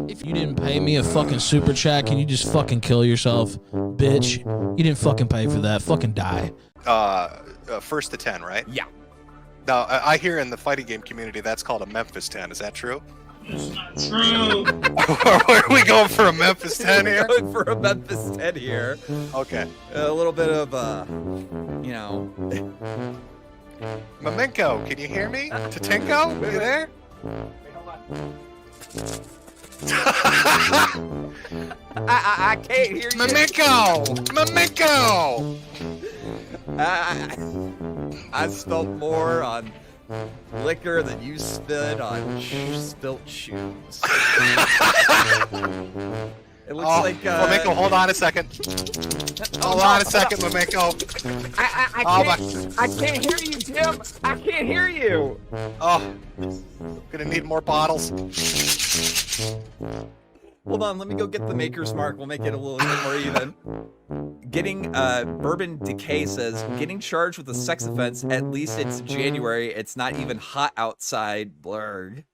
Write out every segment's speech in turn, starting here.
If you didn't pay me a fucking super chat, can you just fucking kill yourself, bitch? You didn't fucking pay for that. Fucking die. First to 10, right? Yeah. Now, I hear in the fighting game community that's called a Memphis 10. Is that true? It's not true. Are we going for a Memphis 10 here? Going for a Memphis 10 here. Okay. A little bit of, you know. Flamenco, can you hear me? Tatinko, you there? I can't hear you. Flamenco! I spelt more on liquor than you spit on spilt shoes. It looks like Flamenco, hold on a second. Hold on a second, Flamenco. I can't hear you, Jim. I can't hear you. Oh, gonna need more bottles. Hold on, let me go get the maker's mark. We'll make it a little bit more even. Getting Bourbon Decay says, getting charged with a sex offense, at least it's January. It's not even hot outside. Blurg.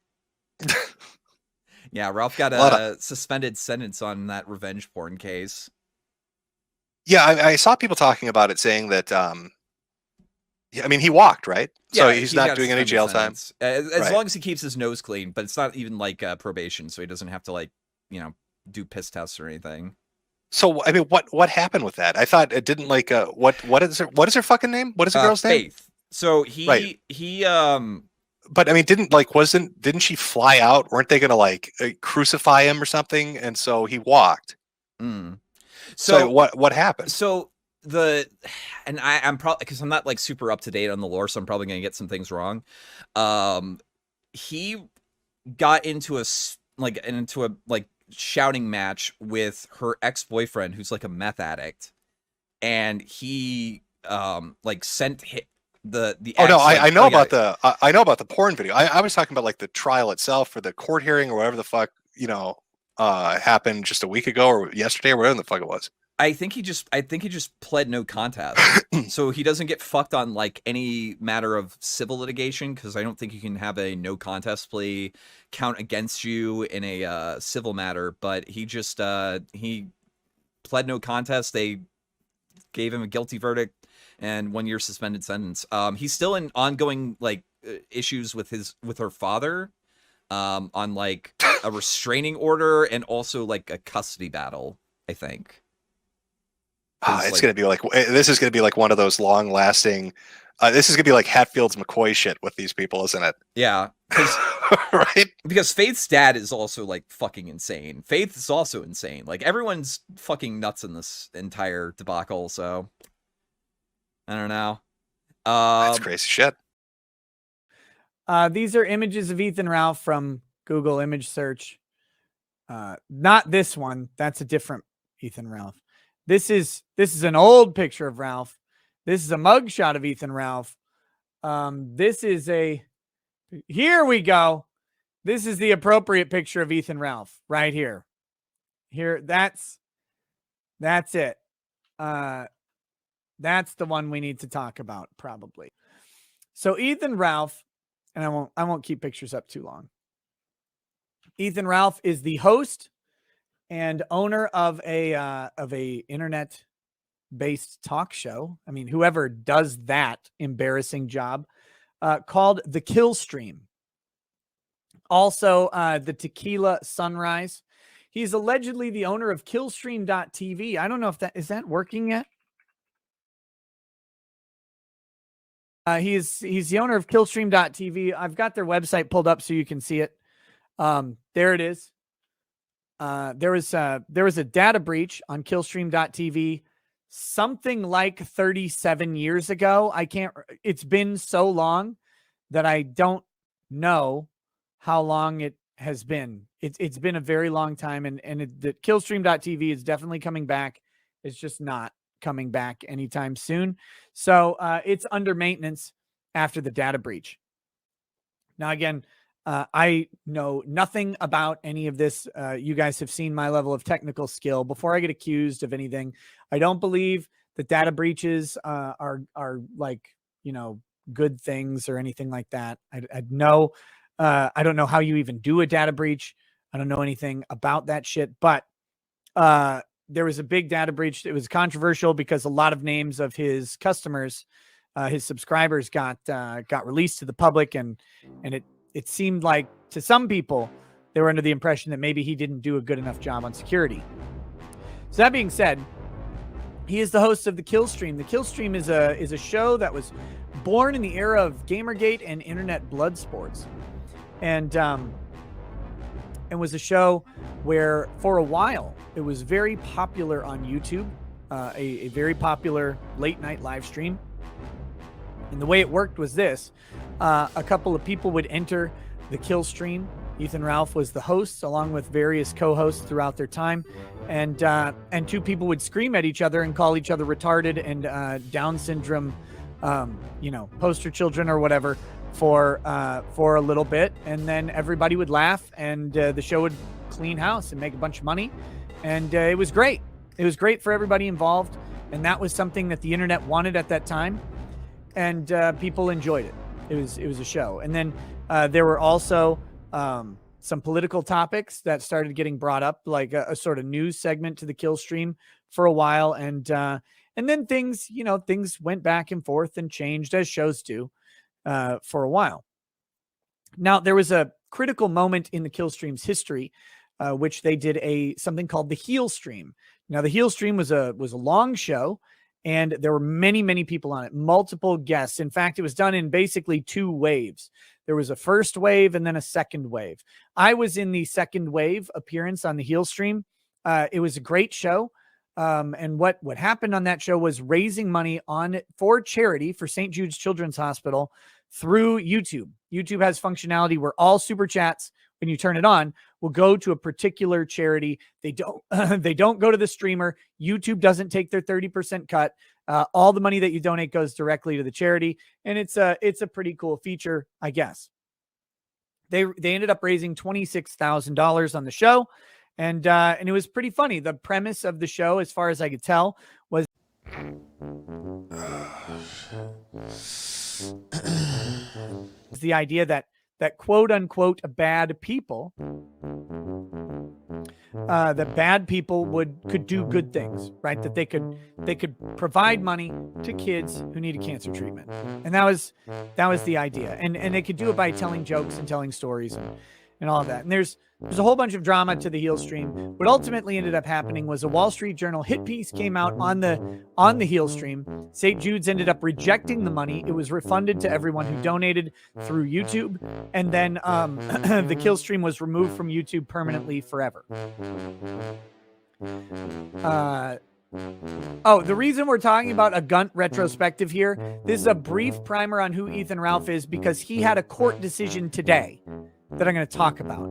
Yeah, Ralph got a suspended sentence on that revenge porn case. Yeah, I saw people talking about it, saying that, I mean, he walked, right? Yeah, so he's not doing any jail time. As long as he keeps his nose clean, but it's not even like probation, so he doesn't have to, like, you know, do piss tests or anything. So, I mean, what happened with that? I thought it didn't, like, what is her fucking name? What is the girl's name? Faith. So he But I mean, didn't she fly out? Weren't they gonna like crucify him or something? And so he walked. So what happened? So I'm probably, because I'm not like super up to date on the lore, so I'm probably gonna get some things wrong. He got into a shouting match with her ex-boyfriend, who's like a meth addict, and he sent the oh ex, no, like, I know about I know about the porn video. I was talking about like the trial itself, or the court hearing, or whatever the fuck happened just a week ago or yesterday or whatever the fuck it was. I think he just pled no contest, so he doesn't get fucked on like any matter of civil litigation, because I don't think you can have a no contest plea count against you in a civil matter. But he just he pled no contest. They gave him a guilty verdict and 1 year suspended sentence. He's still in ongoing like issues with her father, on like a restraining order and also like a custody battle, I think. It's gonna be like, this is gonna be like one of those long lasting. This is gonna be like Hatfield's McCoy shit with these people, isn't it? Yeah, right. Because Faith's dad is also like fucking insane. Faith is also insane. Like everyone's fucking nuts in this entire debacle. So I don't know. That's crazy shit. These are images of Ethan Ralph from Google image search. Not this one. That's a different Ethan Ralph. This is an old picture of Ralph. This is a mugshot of Ethan Ralph. Here we go. This is the appropriate picture of Ethan Ralph right here. Here, that's it. That's the one we need to talk about probably. So Ethan Ralph, and I won't keep pictures up too long. Ethan Ralph is the host and owner of a internet-based talk show. I mean, whoever does that embarrassing job, called the Killstream. Also, the Tequila Sunrise. He's allegedly the owner of Killstream.tv. I don't know if is that working yet. He's the owner of Killstream.tv. I've got their website pulled up so you can see it. There it is. There was a data breach on Killstream.tv something like 37 years ago. It's been so long that I don't know how long it has been. It's been a very long time, and the Killstream.tv is definitely coming back. It's just not coming back anytime soon. So it's under maintenance after the data breach. Now, again, I know nothing about any of this. You guys have seen my level of technical skill. Before I get accused of anything, I don't believe that data breaches are like, good things or anything like that. I don't know how you even do a data breach. I don't know anything about that shit, but there was a big data breach. It was controversial because a lot of names of his customers, his subscribers got released to the public, and it seemed like to some people they were under the impression that maybe he didn't do a good enough job on security. So that being said, he is the host of the Killstream. The Killstream is a show that was born in the era of Gamergate and internet blood sports, and was a show where for a while it was very popular on YouTube, a very popular late night live stream. And the way it worked was this: a couple of people would enter the Killstream. Ethan Ralph was the host, along with various co-hosts throughout their time, and two people would scream at each other and call each other retarded and Down syndrome, poster children or whatever for a little bit, and then everybody would laugh, and the show would clean house and make a bunch of money, and it was great. It was great for everybody involved, and that was something that the internet wanted at that time, and people enjoyed it. It was a show, and then there were also some political topics that started getting brought up, like a sort of news segment to the Killstream for a while, and then things went back and forth and changed as shows do for a while. Now, there was a critical moment in the Killstream's history, which they did something called the Heel Stream. Now, the Heel Stream was a long show, and there were many, many people on it, multiple guests. In fact, it was done in basically 2 waves. There was a first wave and then a second wave. I was in the second wave appearance on the Heel Stream. It was a great show. And what happened on that show was raising money for charity for St. Jude's Children's Hospital through YouTube. YouTube has functionality where all super chats, when you turn it on, will go to a particular charity. They don't go to the streamer. YouTube doesn't take their 30% cut. All the money that you donate goes directly to the charity, and it's a pretty cool feature, I guess. They ended up raising $26,000 on the show, and it was pretty funny. The premise of the show, as far as I could tell, was the idea that quote unquote bad people, that bad people could do good things, right? That they could provide money to kids who needed cancer treatment, and that was the idea. And they could do it by telling jokes and telling stories and all of that. And there's a whole bunch of drama to the Heel Stream. What ultimately ended up happening was a Wall Street Journal hit piece came out on the Heel Stream. St. Jude's ended up rejecting the money. It was refunded to everyone who donated through YouTube, and then the Kill Stream was removed from YouTube permanently forever. The reason we're talking about a Gunt retrospective here, this is a brief primer on who Ethan Ralph is, because he had a court decision today that I'm going to talk about.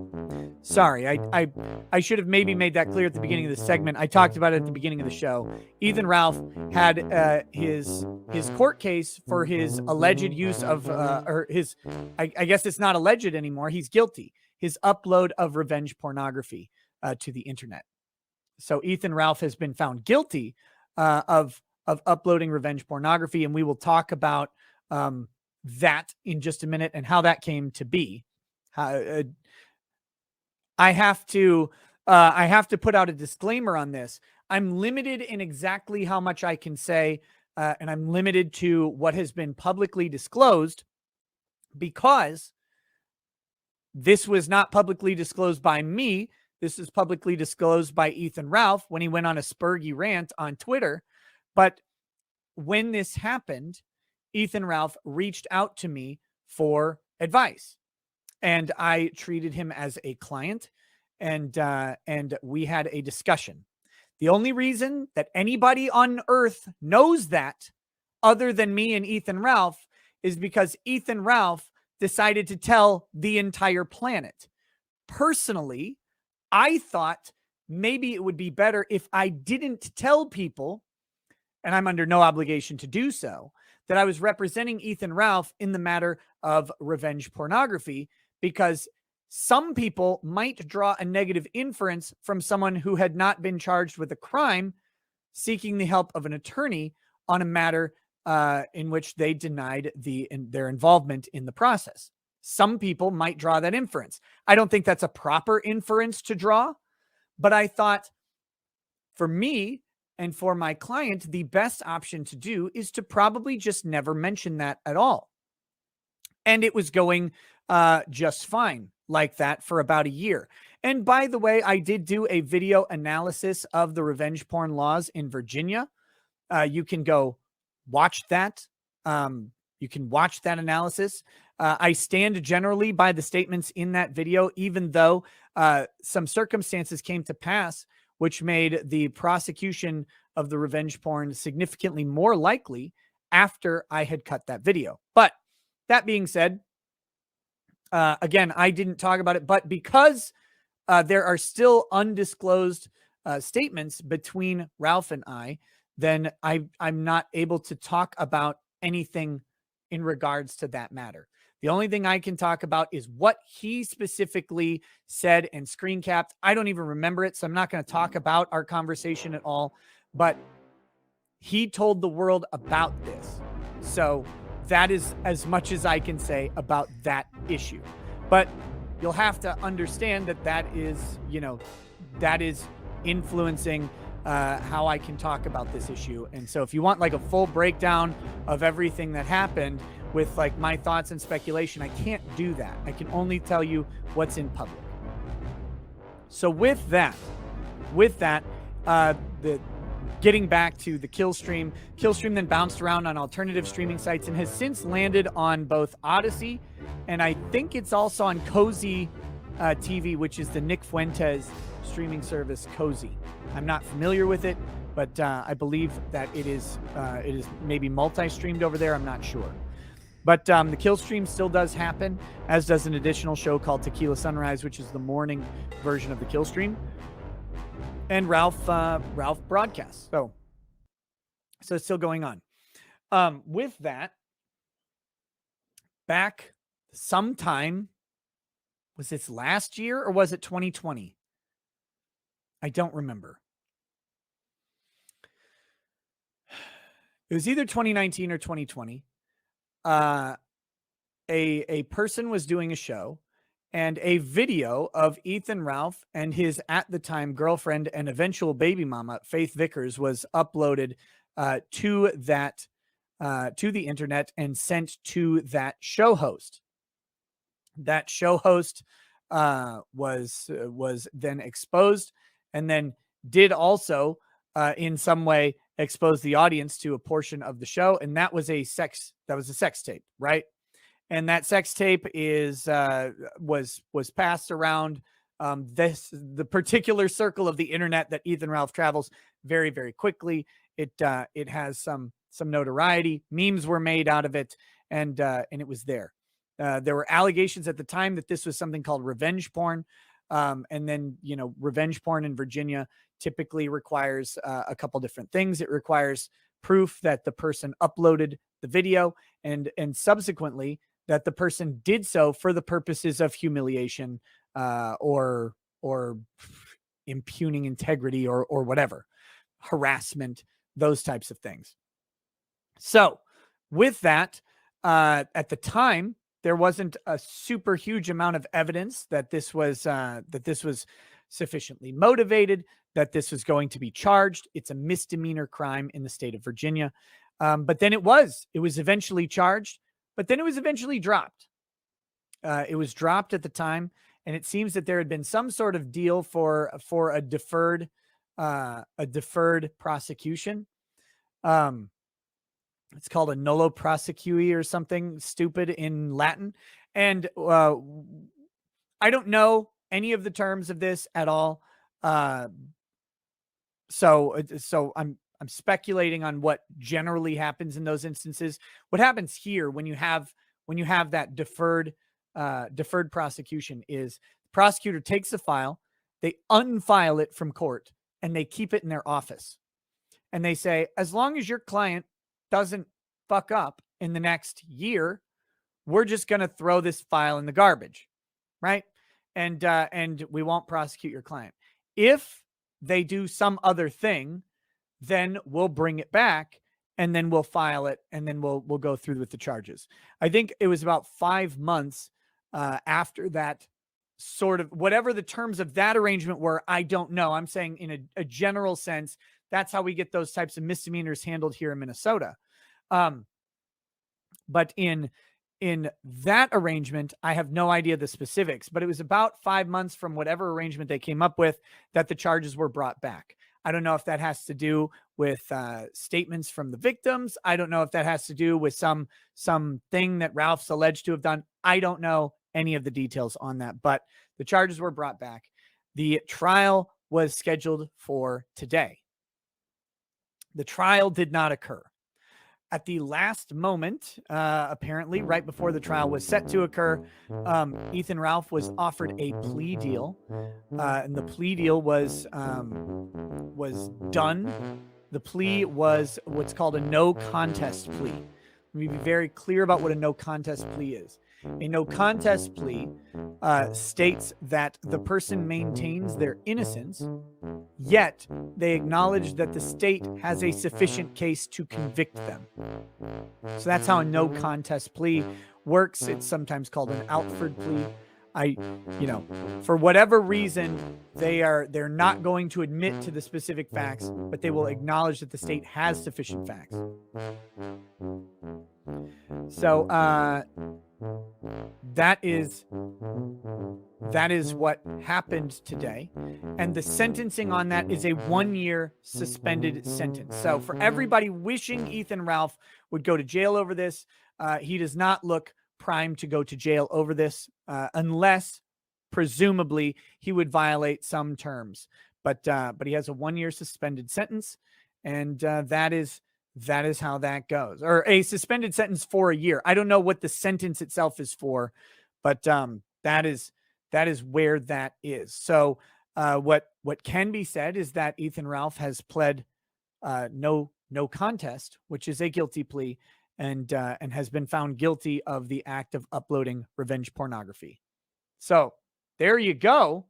Sorry, I should have maybe made that clear at the beginning of the segment. I talked about it at the beginning of the show. Ethan Ralph had his court case for his alleged use of, I guess it's not alleged anymore. He's guilty. His upload of revenge pornography to the internet. So Ethan Ralph has been found guilty of uploading revenge pornography, and we will talk about that in just a minute and how that came to be. I have to put out a disclaimer on this. I'm limited in exactly how much I can say, and I'm limited to what has been publicly disclosed, because this was not publicly disclosed by me. This is publicly disclosed by Ethan Ralph when he went on a spurgy rant on Twitter. But when this happened, Ethan Ralph reached out to me for advice. And I treated him as a client, and we had a discussion. The only reason that anybody on earth knows that, other than me and Ethan Ralph, is because Ethan Ralph decided to tell the entire planet. Personally, I thought maybe it would be better if I didn't tell people, and I'm under no obligation to do so, that I was representing Ethan Ralph in the matter of revenge pornography, because some people might draw a negative inference from someone who had not been charged with a crime seeking the help of an attorney on a matter in which they denied their involvement in the process. some people might draw that inference. I don't think that's a proper inference to draw, but I thought for me and for my client, the best option to do is to probably just never mention that at all. And it was going just fine like that for about a year. And by the way, I did do a video analysis of the revenge porn laws in Virginia. You can go watch that. You can watch that analysis. I stand generally by the statements in that video, even though some circumstances came to pass which made the prosecution of the revenge porn significantly more likely after I had cut that video. But that being said, again, I didn't talk about it, but because there are still undisclosed statements between Ralph and I, then I'm not able to talk about anything in regards to that matter. The only thing I can talk about is what he specifically said and screen capped. I don't even remember it, so I'm not going to talk about our conversation at all, but he told the world about this. So that is as much as I can say about that issue. But you'll have to understand that that is influencing how I can talk about this issue. And so if you want like a full breakdown of everything that happened with like my thoughts and speculation, I can't do that. I can only tell you what's in public. So with that, the getting back to the Killstream then bounced around on alternative streaming sites and has since landed on both Odyssey and I think it's also on Cozy TV, which is the Nick Fuentes streaming service Cozy. I'm not familiar with it, but I believe that it is maybe multi-streamed over there. I'm not sure. But the Killstream still does happen, as does an additional show called Tequila Sunrise, which is the morning version of the Killstream. And Ralph broadcasts. So it's still going on. With that, back sometime, was this last year or was it 2020? I don't remember. It was either 2019 or 2020. A person was doing a show and a video of Ethan Ralph and his at the time girlfriend and eventual baby mama Faith Vickers was uploaded to the internet and sent to that show host. That show host was then exposed and then did also in some way expose the audience to a portion of the show, and that was a sex tape, right? And that sex tape is was passed around the particular circle of the internet that Ethan Ralph travels very, very quickly. It has some notoriety. Memes were made out of it, and it was there. There were allegations at the time that this was something called revenge porn. And then, revenge porn in Virginia typically requires a couple different things. It requires proof that the person uploaded the video and subsequently that the person did so for the purposes of humiliation or impugning integrity or whatever, harassment, those types of things. So with that, at the time, there wasn't a super huge amount of evidence that this was sufficiently motivated, that this was going to be charged. It's a misdemeanor crime in the state of Virginia. But then it was eventually charged, but then it was eventually dropped. It was dropped at the time, and it seems that there had been some sort of deal for a deferred prosecution. It's called a nolo prosecui or something stupid in Latin. And I don't know any of the terms of this at all. So I'm speculating on what generally happens in those instances. What happens here when you have that deferred prosecution is the prosecutor takes the file, they unfile it from court, and they keep it in their office. And they say, as long as your client doesn't fuck up in the next year, we're just going to throw this file in the garbage, right? And we won't prosecute your client. If they do some other thing, then we'll bring it back and then we'll file it and then we'll go through with the charges. I think it was about 5 months after that sort of, whatever the terms of that arrangement were, I don't know. I'm saying in a general sense, that's how we get those types of misdemeanors handled here in Minnesota. But in that arrangement, I have no idea the specifics, but it was about 5 months from whatever arrangement they came up with that the charges were brought back. I don't know if that has to do with statements from the victims. I don't know if that has to do with some thing that Ralph's alleged to have done. I don't know any of the details on that, but the charges were brought back. The trial was scheduled for today. The trial did not occur. At the last moment, apparently, right before the trial was set to occur, Ethan Ralph was offered a plea deal, and the plea deal was done. The plea was what's called a no contest plea. Let me be very clear about what a no contest plea is. A no contest plea states that the person maintains their innocence, yet they acknowledge that the state has a sufficient case to convict them. So that's how a no contest plea works. It's sometimes called an Outford plea. For whatever reason, they're not going to admit to the specific facts, but they will acknowledge that the state has sufficient facts. So that is what happened today. And the sentencing on that is a 1-year suspended sentence. So for everybody wishing Ethan Ralph would go to jail over this, he does not look primed to go to jail over this, unless presumably he would violate some terms. But he has a 1-year suspended sentence, and that is how that goes. Or a suspended sentence for a year. I don't know what the sentence itself is for, but that is where that is. So what can be said is that Ethan Ralph has pled no contest, which is a guilty plea, and has been found guilty of the act of uploading revenge pornography. So there you go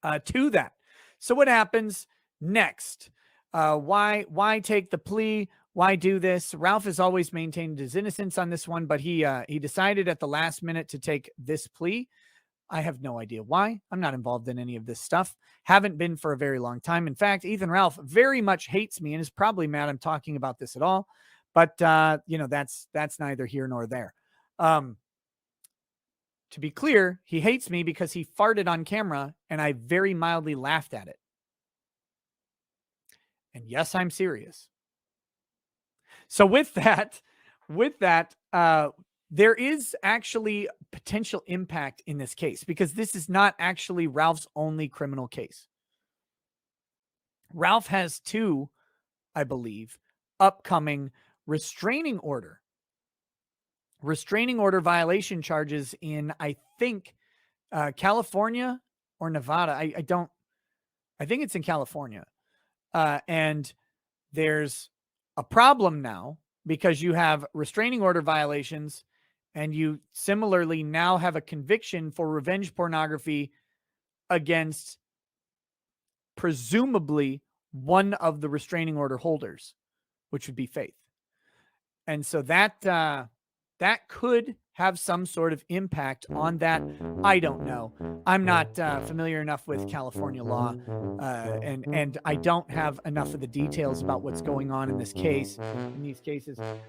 to that. So what happens next? Why take the plea? Why do this? Ralph has always maintained his innocence on this one, but he decided at the last minute to take this plea. I have no idea why. I'm not involved in any of this stuff. Haven't been for a very long time. In fact, Ethan Ralph very much hates me and is probably mad I'm talking about this at all. But that's neither here nor there. To be clear, he hates me because he farted on camera and I very mildly laughed at it. And yes, I'm serious. So with that, there is actually potential impact in this case because this is not actually Ralph's only criminal case. Ralph has 2, I believe, upcoming restraining order violation charges in, I think, California or Nevada. I think it's in California. And there's a problem now because you have restraining order violations and you similarly now have a conviction for revenge pornography against presumably one of the restraining order holders, which would be Faith. And so that could have some sort of impact on that. I don't know. I'm not familiar enough with California law, and I don't have enough of the details about what's going on in these cases.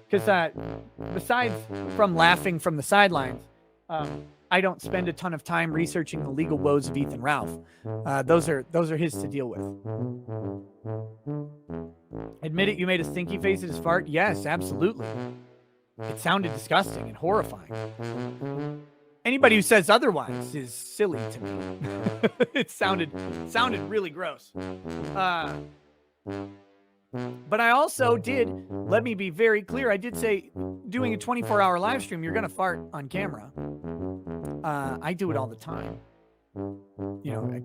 Because besides from laughing from the sidelines, I don't spend a ton of time researching the legal woes of Ethan Ralph. Those are his to deal with. Admit it, you made a stinky face at his fart? Yes, absolutely. It sounded disgusting and horrifying. Anybody who says otherwise is silly to me. It sounded really gross. But I also did, let me be very clear, I did say doing a 24-hour live stream, you're going to fart on camera. I do it all the time.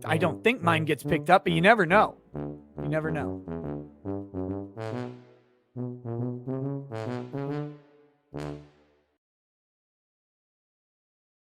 I don't think mine gets picked up, but you never know. You never know.